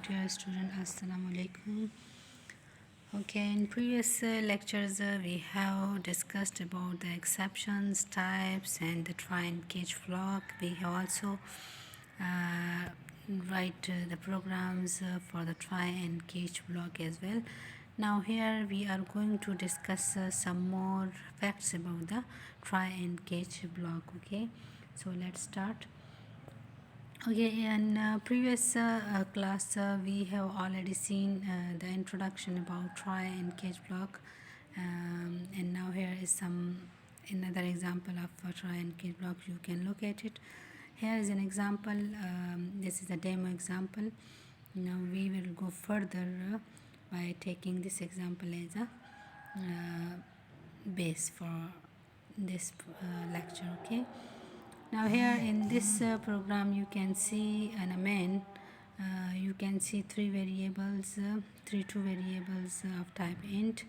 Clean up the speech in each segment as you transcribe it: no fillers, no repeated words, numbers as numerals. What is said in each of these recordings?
dear student, assalamu alaikum. Okay, in previous lectures we have discussed about the exceptions, types and the try and catch block. We have also uh, write the programs for the try and catch block as well. Now here we are going to discuss some more facts about the try and catch block. Okay, so let's start. Okay, in previous class we have already seen the introduction about try and catch block, and now here is some another example of try and catch block. You can look at it. Here is an example. This is a demo example. Now we will go further by taking this example as a base for this lecture. Okay. Now here in this program you can see in a main you can see three variables, two variables of type int.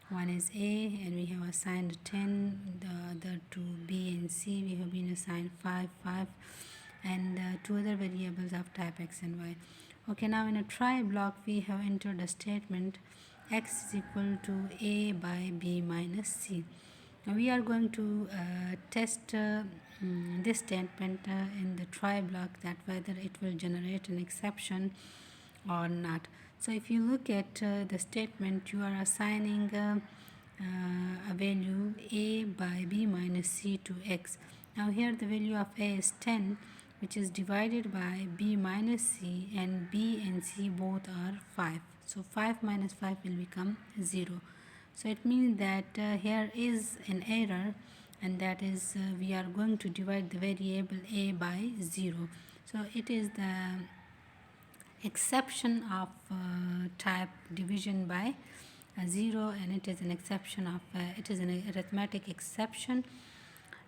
One is a and we have assigned 10, the other two b and c we have been assigned 5 and two other variables of type x and y. Okay, now in a try block we have entered a statement x is equal to a by b minus c. Now we are going to test this statement in the try block, that whether it will generate an exception or not. So if you look at the statement, you are assigning a value a by b minus c to x. Now here the value of a is 10, which is divided by b minus c, and b and c both are 5. So 5 minus 5 will become 0. So it means that here is an error, and that is we are going to divide the variable a by 0. So it is the exception of type division by 0, and it is an exception of it is an arithmetic exception.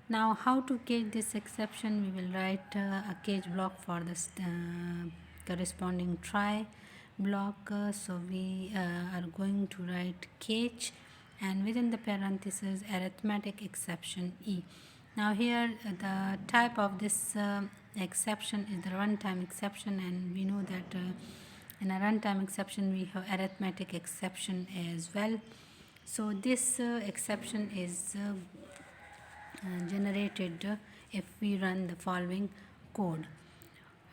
Now how to catch this exception? We will write a catch block for this corresponding try block. So we are going to write catch and within the parentheses arithmetic exception e. Now here the type of this exception is the runtime exception, and we know that in a runtime exception we have arithmetic exception as well. So this exception is generated if we run the following code.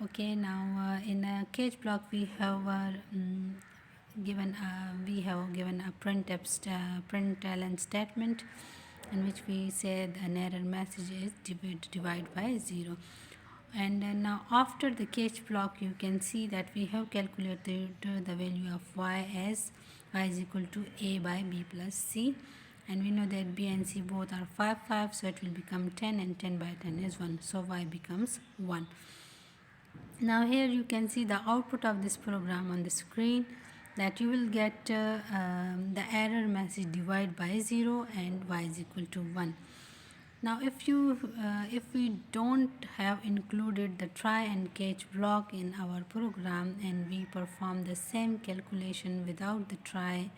Okay, now in a catch block we have given a println statement in which we said an error message is divide by 0. And now after the catch block you can see that we have calculated the value of y as y is equal to a by b plus c, and we know that b and c both are 5, so it will become 10, and 10 by 10 is 1, so y becomes 1. Now here you can see the output of this program on the screen, that you will get the error message divide by 0 and y is equal to 1. Now if we don't have included the try and catch block in our program, and we perform the same calculation without the try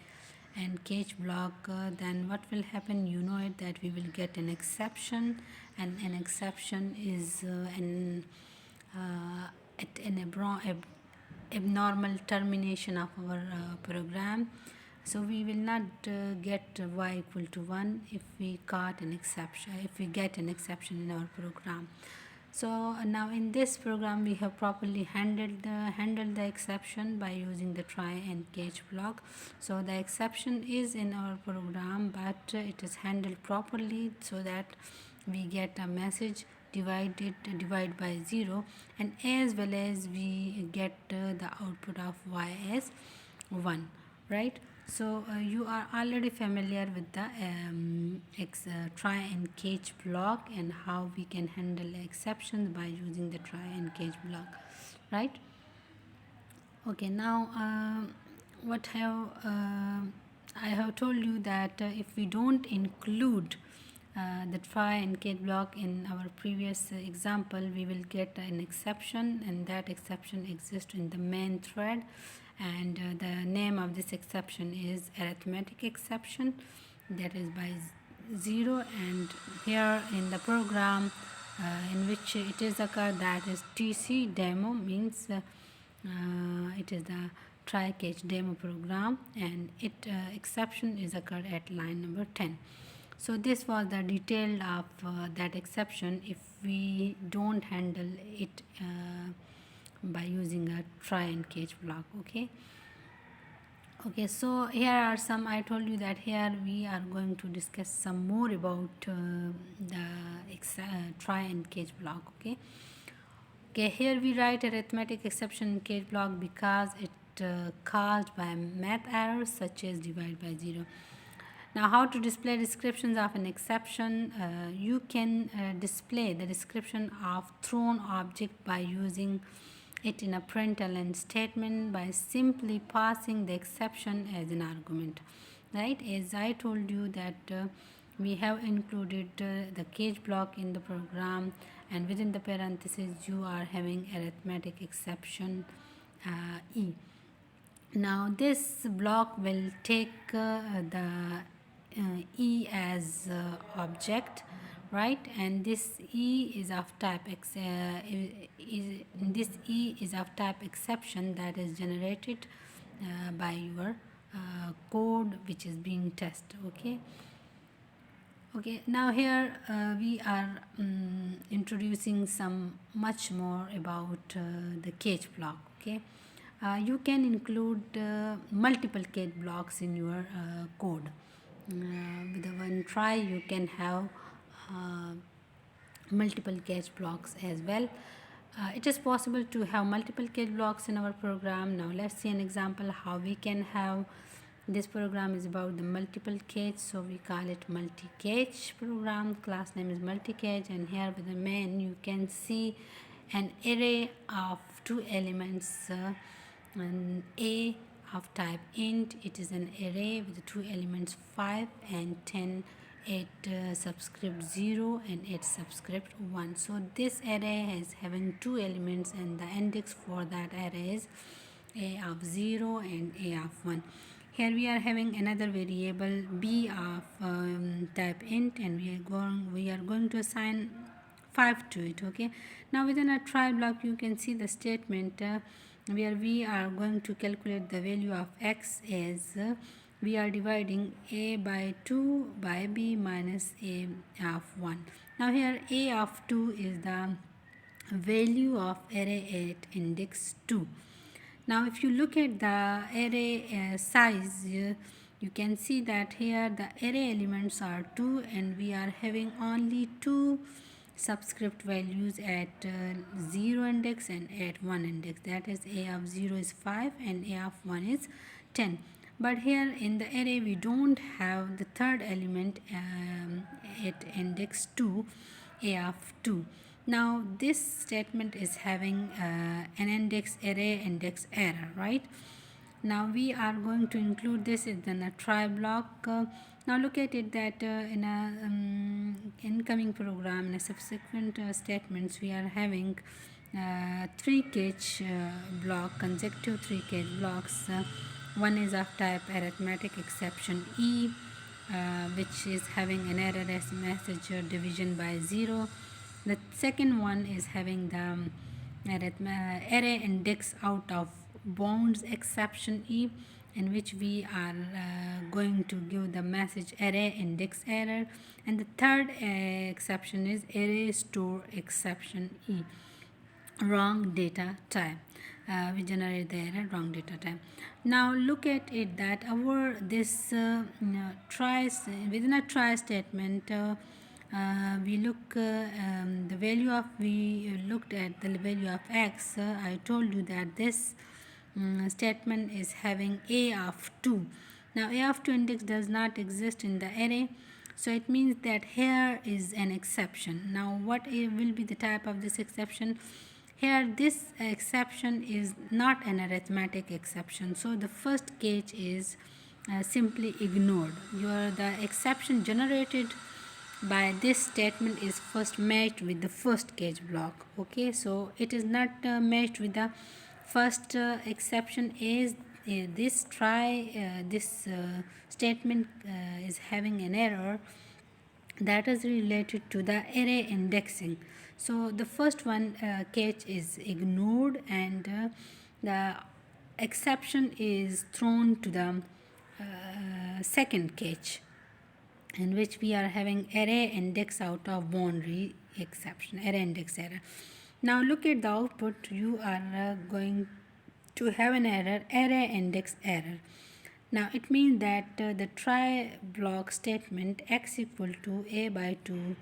and catch block, then what will happen? You know it, that we will get an exception, and an exception is an abnormal termination of our program. So we will not get y equal to 1 if we get an exception in our program. So now in this program we have properly handled the exception by using the try and catch block. So the exception is in our program, but it is handled properly so that we get a message divide by 0, and as well as we get the output of y as 1, right? So you are already familiar with the try and catch block and how we can handle exceptions by using the try and catch block, right? Okay, now I have told you that if we don't include the try and catch block in our previous example, we will get an exception, and that exception exists in the main thread, and the name of this exception is arithmetic exception, that is by 0. And here in the program in which it is occurred, that is tc demo, means It is the try catch demo program, and it exception is occurred at line number 10. So this was the detail of that exception if we don't handle it by using a try and catch block. Okay, so here are some, I told you that here we are going to discuss some more about the try and catch block. Okay, here we write arithmetic exception in catch block because it caused by math errors such as divide by 0. Now, how to display descriptions of an exception? You can display the description of thrown object by using it in a println statement by simply passing the exception as an argument, right? As I told you that we have included the catch block in the program, and within the parentheses you are having arithmetic exception E. Now this block will take the E as object, right? And this E is of type this E is of type exception that is generated by your code which is being tested. Okay, now here we are introducing some much more about the catch block. You can include multiple catch blocks in your code. With one try you can have multiple catch blocks as well. It is possible to have multiple catch blocks in our program. Now let's see an example how we can have. This program is about the multiple catch, so we call it multi-catch program. Class name is multi-catch, and here with the main you can see an array of two elements, and A of type int. It is an array with two elements 5 and 10 at subscript 0 and at subscript 1. So this array is having two elements, and the index for that array is A of 0 and A of 1. Here we are having another variable B of type int, and we are going to assign 5 to it. Now within a try block you can see the statement where we are going to calculate the value of x as we are dividing A by 2 by B minus A of 1. Now here A of 2 is the value of array at index 2. Now if you look at the array size, you can see that here the array elements are 2, and we are having only two subscript values at 0 index and at 1 index. That is A of 0 is 5 and A of 1 is 10. But here in the array we don't have the third element at index 2, A of 2. Now this statement is having an index array index error, right? Now we are going to include this in a try block. Now look at it that in a incoming program, in a subsequent statements, we are having three catch block, consecutive three catch blocks. One is of type arithmetic exception E, which is having an error as message division by 0. The second one is having the array index out of bounds exception E, in which we are going to give the message array index error. And the third exception is array store exception E, wrong data type. We generate the error wrong data type. Now look at it that our this tries within a try statement. We look the value of we looked at the value of x. I told you that this statement is having A of 2. Now A of 2 index does not exist in the array, so it means that here is an exception. Now what will be the type of this exception? Here this exception is not an arithmetic exception, so the first catch is simply ignored. The exception generated by this statement is first matched with the first catch block. So it is not matched with the first exception is this statement is having an error that is related to the array indexing. So the first one catch is ignored, and the exception is thrown to the second cage, in which we are having array index out of boundary exception, array index error. Now look at the output. You are going to have an error, array index error. Now it means that the try block statement x equal to a by 2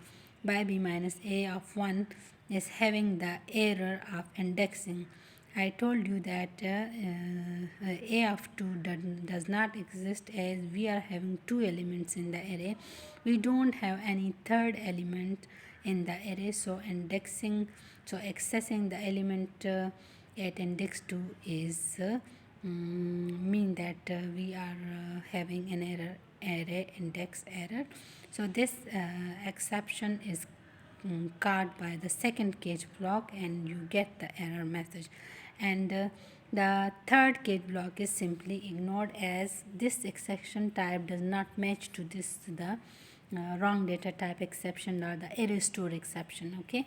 by b minus a of 1 is having the error of indexing. I told you that a of 2 does not exist, as we are having two elements in the array. We don't have any third element in the array, so accessing the element at index 2 is mean that we are having an error, array index error. So this exception is caught by the second cage block, and you get the error message. And the third cage block is simply ignored, as this exception type does not match to this the wrong data type exception or the error store exception. Okay,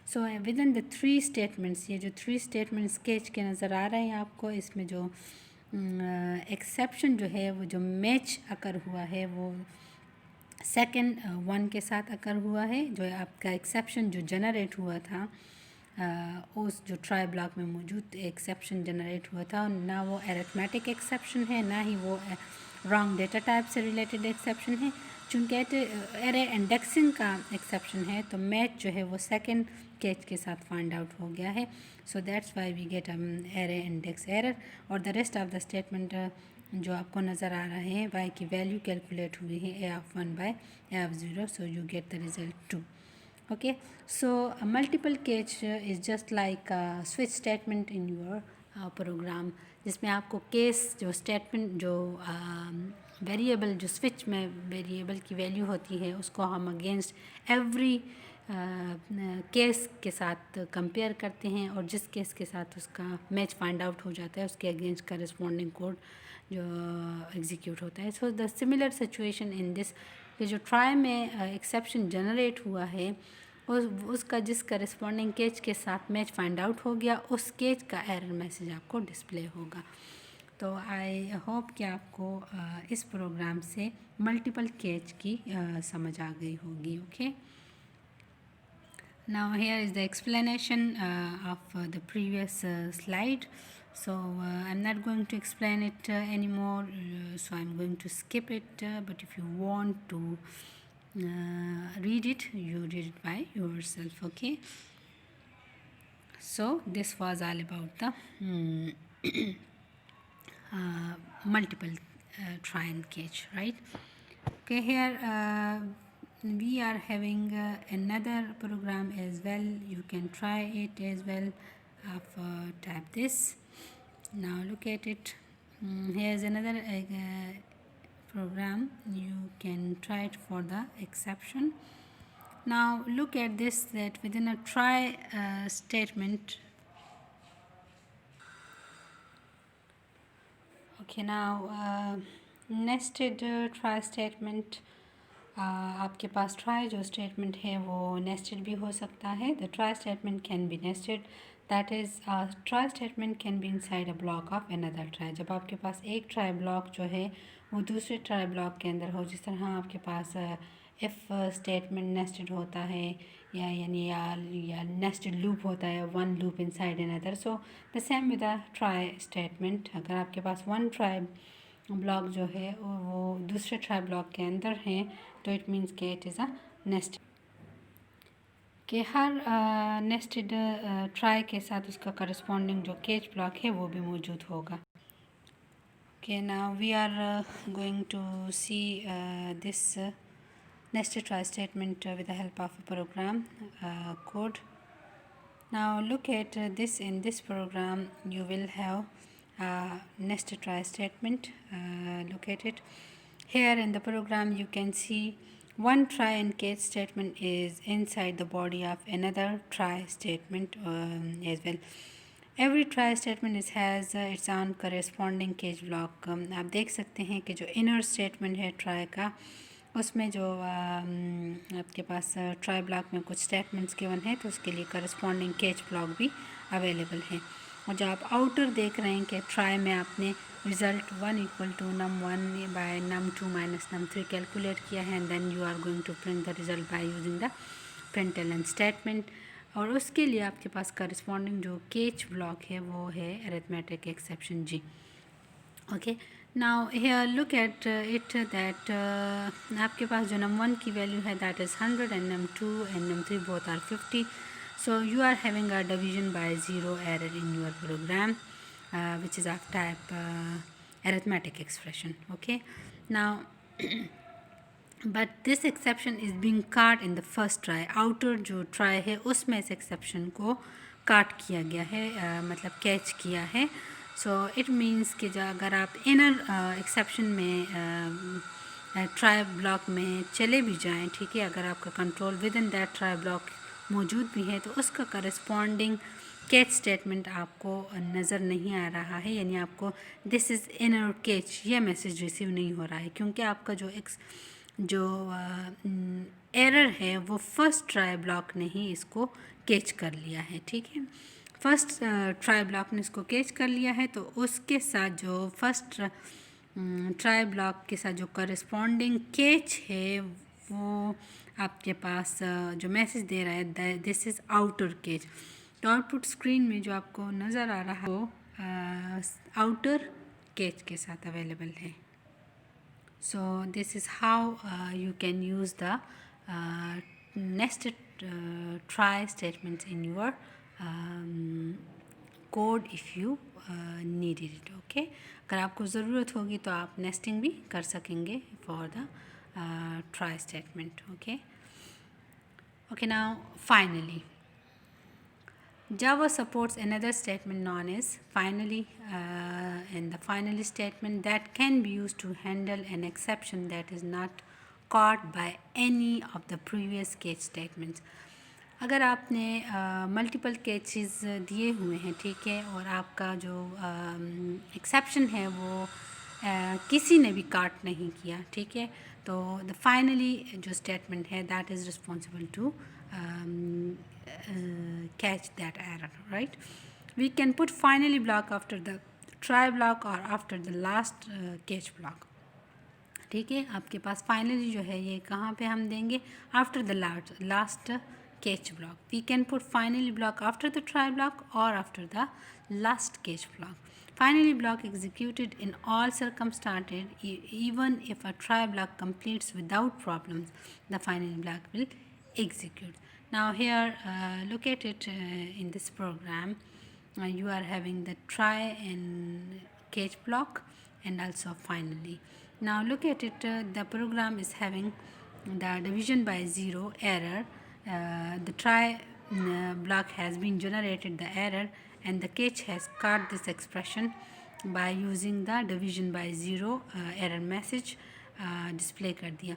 so within the three statements, ये जो three statements sketch के नज़र आ रहे हैं आपको, इसमें जो exception जो है वो जो मैच अकर हुआ है वो सेकंड वन के साथ अकर हुआ है. जो आपका एक्सेप्शन जो जनरेट हुआ था उस जो ट्राई ब्लॉक में मौजूद एक्सेप्शन जनरेट हुआ था, ना वो एरिथमेटिक एक्सेप्शन है, ना ही वो रॉन्ग डेटा टाइप से रिलेटेड एक्सेप्शन है. चूँकि एरे इंडेक्सिंग का एक्सेप्शन है, तो मैच जो है वो सेकंड केज के साथ फाइंड आउट हो गया है. So that's why we get array index error. और the rest of the statement जो आपको नज़र आ रहे हैं, वाई की वैल्यू कैलकुलेट हुई है A of 1 by A of 0, so you get the result 2. Okay, so a multiple cage is just like a switch statement in your program, जिसमें आपको केस जो स्टेटमेंट जो वेरिएबल जो स्विच में variable की value होती है उसको हम अगेंस्ट एवरी केस के साथ कंपेयर करते हैं, और जिस केस के साथ उसका मैच फाइंड आउट हो जाता है उसके अगेंस्ट करस्पॉन्डिंग कोड जो एग्जीक्यूट होता है. So the similar situation in this, कि जो ट्राई में एक्सेप्शन जनरेट हुआ है उसका जिस करस्पॉन्डिंग केज के साथ मैच फाइंड आउट हो गया, उस केज का एरर मैसेज आपको डिस्प्ले होगा. तो आई होप कि आपको इस प्रोग्राम से मल्टीपल केज की समझ आ गई होगी. Okay, now here is the explanation of the previous slide. So I'm not going to explain it anymore, so I'm going to skip it, but if you want to read it, you read it by yourself. Okay, so this was all about the multiple try and catch, right? Okay, here we are having another program as well. You can try it as well. I've typed this. Now look at it. Here's another program. You can try it for the exception. Now look at this, that within a try statement. Okay, now nested try statement. आपके पास try जो statement है वो nested भी हो सकता है. The try statement can be nested. That is, try statement can be inside a block of another try. जब आपके पास एक try block जो है वो दूसरे try block के अंदर हो, जिस तरह आपके पास if statement nested होता है या nested loop होता है, one loop inside another. So the same with a try statement. अगर आपके पास one try block जो है वो दूसरे try block के अंदर है, तो it means कि it is a nested. कि हर नेस्टेड ट्राई के साथ उसका करस्पॉन्डिंग जो केज ब्लॉक है वो भी मौजूद होगा. Okay, now we are going to see this nested try statement with the help of a program code. Now look at this. In this program you will have nested try statement. Look at it here in the program. You can see one try and catch statement is inside the body of another try statement as well. Every try statement has its own corresponding cage block. आप देख सकते हैं कि जो inner statement है try का, उसमें जो आपके पास ट्राई ब्लॉक में कुछ स्टेटमेंट्स गिवन है, तो उसके लिए करस्पॉन्डिंग केज ब्लॉक भी अवेलेबल है. और जो आप आउटर देख रहे हैं कि ट्राई में आपने result 1 equal to num1 by num2 minus num3 calculate किया है, and then you are going to print the result by using the println statement. और उसके लिए आपके पास करस्पॉन्डिंग जो केच ब्लॉक है वो है अरिथमेटिक एक्सेप्शन जी। Okay, now here look at it that आपके पास जो num1 की वैल्यू है that is 100 and num2 and num3 both are 50. So you are having a division by zero error in your program, which is of type arithmetic expression. Okay, now but this exception is being caught in the first try. outer जो try है उसमें इस exception को काट किया गया है, मतलब कैच किया है. सो इट मीन्स कि जो अगर आप इनर एक्सेप्शन में ट्राई ब्लॉक में चले भी जाएं, ठीक है, अगर आपका control with in that try block मौजूद भी है तो उसका करस्पॉन्डिंग कैच स्टेटमेंट आपको नज़र नहीं आ रहा है, यानी आपको दिस इज़ इनर कैच यह मैसेज रिसीव नहीं हो रहा है, क्योंकि आपका जो एरर है वो फर्स्ट ट्राई ब्लॉक ने ही इसको कैच कर लिया है. ठीक है, फर्स्ट ट्राई ब्लॉक ने इसको कैच कर लिया है, तो उसके साथ जो फर्स्ट ट्राई ब्लॉक के साथ जो करस्पॉन्डिंग कैच है वो आपके पास जो मैसेज दे रहा है दिस इज़ आउटर कैच. तो आउटपुट स्क्रीन में जो आपको नज़र आ रहा है वो आउटर कैच के साथ अवेलेबल है. So this is how you can use the nested try statements in your code if you needed it. Okay, अगर आपको ज़रूरत होगी तो आप nesting भी कर सकेंगे for the try statement. Okay, now finally Java supports another statement known as finally, and the finally statement that can be used to handle an exception that is not caught by any of the previous catch statements. अगर आपने multiple catches दिए हुए हैं, ठीक है, और आपका जो एक्सेप्शन है वो किसी ने भी काट नहीं किया, ठीक है, तो द फाइनली जो स्टेटमेंट है that is responsible to catch that error, right? We can put finally block after the try block or after the last catch block. ठीक है, आपके पास फाइनली जो है ये कहाँ पे हम देंगे, after the last catch block. We can put finally block after the try block और after the last catch block. Finally block executed in all circumstances, even if a try block completes without problems, the finally block will execute. Now here look at it in this program. You are having the try and catch block and also finally. Now look at it, the program is having the division by zero error. The try block has been generated the error, and the catch has caught this expression by using the division by zero error message display कर दिया.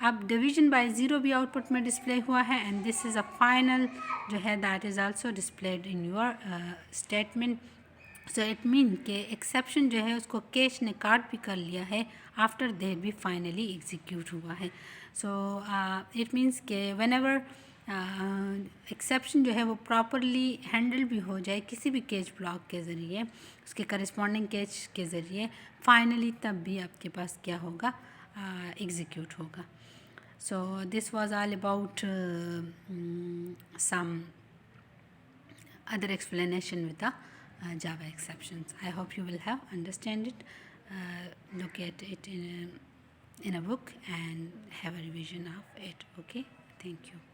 अब division by zero भी output में display हुआ है, and this is a final जो है that is also displayed in your statement. So it mean के एक्सेप्शन जो है उसको कैश ने काट भी कर लिया है आफ्टर देर भी फाइनली एग्जीक्यूट हुआ है. सो इट मीन्स के व्हेन एवर एक्सेप्शन जो है वो प्रॉपरली हैंडल भी हो जाए किसी भी कैच ब्लॉक के ज़रिए, उसके करस्पॉन्डिंग कैच के ज़रिए, फाइनली तब भी आपके पास क्या होगा, एग्जीक्यूट होगा. So this was all about some other explanation with the Java exceptions. I hope you will have understand it. Look at it in a book and have a revision of it. Okay, thank you.